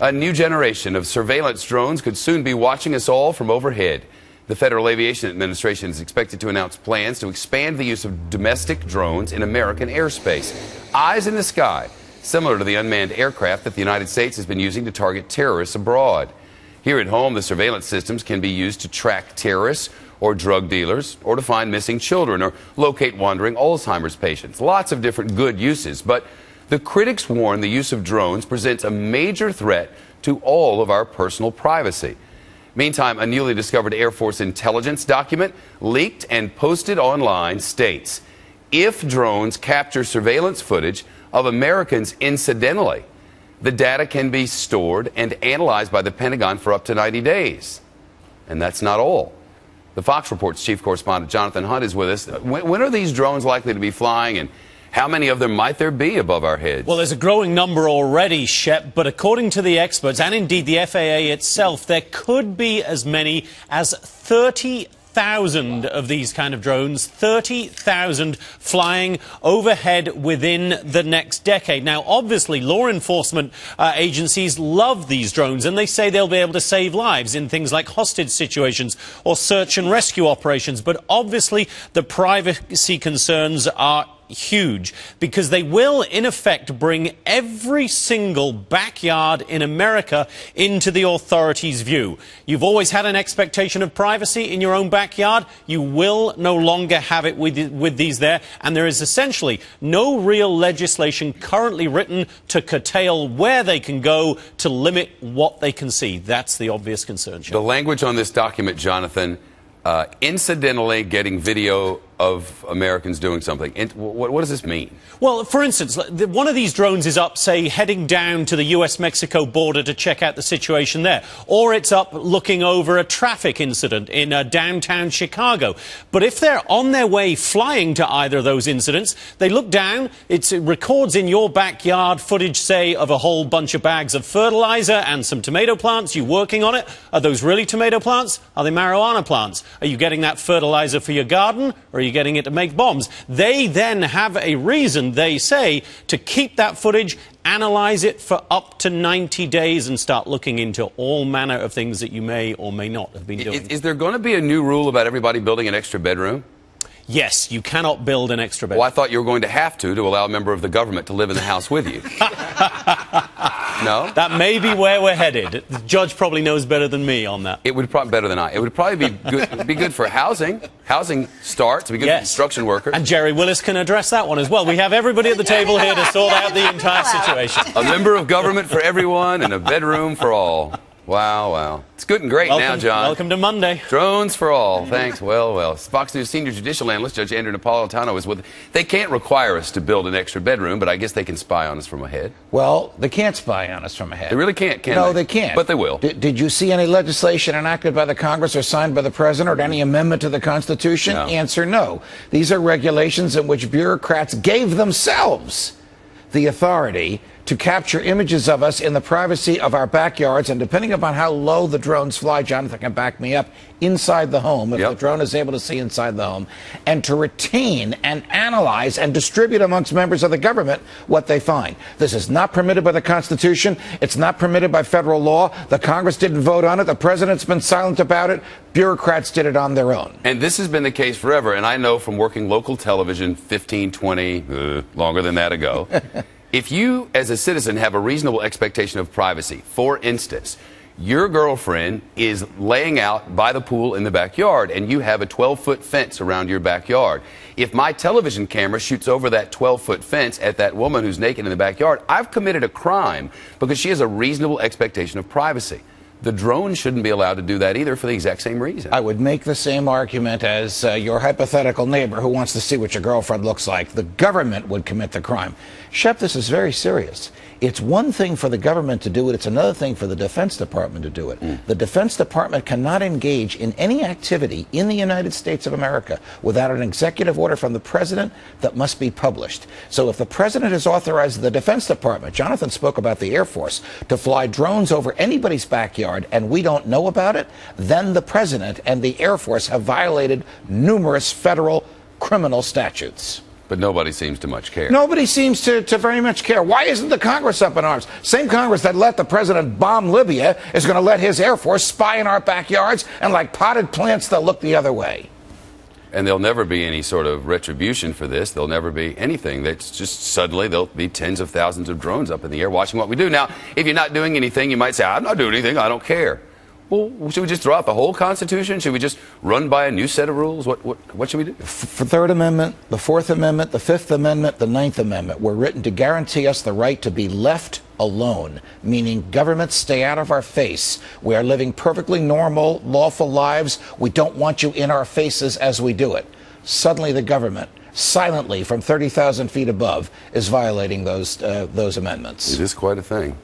A new generation of surveillance drones could soon be watching us all from overhead. The Federal Aviation Administration is expected to announce plans to expand the use of domestic drones in American airspace. Eyes in the sky, similar to the unmanned aircraft that the United States has been using to target terrorists abroad. Here at home, the surveillance systems can be used to track terrorists or drug dealers, or to find missing children, or locate wandering Alzheimer's patients. Lots of different good uses, but the critics warn the use of drones presents a major threat to all of our personal privacy. Meantime, a newly discovered Air Force intelligence document leaked and posted online states, if drones capture surveillance footage of Americans incidentally, the data can be stored and analyzed by the Pentagon for up to 90 days. And that's not all. The Fox Report's chief correspondent Jonathan Hunt is with us. When are these drones likely to be flying, and how many of them might there be above our heads? Well, there's a growing number already, Shep, but according to the experts, and indeed the FAA itself, there could be as many as 30,000 of these kind of drones, 30,000 flying overhead within the next decade. Now, obviously, law enforcement agencies love these drones, and they say they'll be able to save lives in things like hostage situations or search and rescue operations. But obviously, the privacy concerns are huge, because they will in effect bring every single backyard in America into the authorities' view. You've always had an expectation of privacy in your own backyard. You will no longer have it with these there, and there is essentially no real legislation currently written to curtail where they can go, to limit what they can see. That's the obvious concern. The language on this document, Jonathan, incidentally getting video of Americans doing something. What does this mean? Well, for instance, one of these drones is up, say, heading down to the US-Mexico border to check out the situation there. Or it's up looking over a traffic incident in downtown Chicago. But if they're on their way flying to either of those incidents, they look down, it records in your backyard footage, say, of a whole bunch of bags of fertilizer and some tomato plants. You working on it? Are those really tomato plants? Are they marijuana plants? Are you getting that fertilizer for your garden? Or are you getting it to make bombs? They then have a reason, they say, to keep that footage, analyze it for up to 90 days and start looking into all manner of things that you may or may not have been doing. Is there going to be a new rule about everybody building an extra bedroom? Yes, you cannot build an extra bedroom. Well, I thought you were going to have to allow a member of the government to live in the house with you. No? That may be where we're headed. The judge probably knows better than me on that. It would probably better than I. It would probably be good for housing. Housing starts. It'd be good for construction workers. And Jerry Willis can address that one as well. We have everybody at the table here to sort out the entire situation. A member of government for everyone and a bedroom for all. Wow, wow. It's good and great now, John. Welcome to Monday. Drones for all. Thanks. Well. Fox News senior judicial analyst Judge Andrew Napolitano is with. They can't require us to build an extra bedroom, but I guess they can spy on us from ahead. Well, they can't spy on us from ahead. They really can't, can they? No, they can't. But they will. Did you see any legislation enacted by the Congress or signed by the President or any amendment to the Constitution? No. Answer no. These are regulations in which bureaucrats gave themselves the authority to capture images of us in the privacy of our backyards, and depending upon how low the drones fly, Jonathan can back me up, inside the home, if the drone is able to see inside the home, and to retain and analyze and distribute amongst members of the government what they find. This is not permitted by the Constitution. It's not permitted by federal law. The Congress didn't vote on it. The President's been silent about it. Bureaucrats did it on their own. And this has been the case forever, and I know from working local television 15, 20, longer than that ago, if you, as a citizen, have a reasonable expectation of privacy, for instance, your girlfriend is laying out by the pool in the backyard and you have a 12-foot fence around your backyard. If my television camera shoots over that 12-foot fence at that woman who's naked in the backyard, I've committed a crime because she has a reasonable expectation of privacy. The drone shouldn't be allowed to do that either for the exact same reason. I would make the same argument as your hypothetical neighbor who wants to see what your girlfriend looks like. The government would commit the crime. Shep, this is very serious. It's one thing for the government to do it. It's another thing for the Defense Department to do it. The Defense Department cannot engage in any activity in the United States of America without an executive order from the President that must be published. So if the President has authorized the Defense Department, Jonathan spoke about the Air Force, to fly drones over anybody's backyard and we don't know about it, then the President and the Air Force have violated numerous federal criminal statutes. But nobody seems to much care. Nobody seems to very much care. Why isn't the Congress up in arms? Same Congress that let the president bomb Libya is going to let his Air Force spy in our backyards, and like potted plants, they'll look the other way. And there'll never be any sort of retribution for this. There'll never be anything. That's just suddenly there'll be tens of thousands of drones up in the air watching what we do. Now, if you're not doing anything, you might say, I'm not doing anything, I don't care. Well, should we just throw out the whole Constitution? Should we just run by a new set of rules? What should we do? The Third Amendment, the Fourth Amendment, the Fifth Amendment, the Ninth Amendment were written to guarantee us the right to be left alone, meaning governments stay out of our face. We are living perfectly normal, lawful lives. We don't want you in our faces as we do it. Suddenly the government, silently from 30,000 feet above, is violating those amendments. It is quite a thing.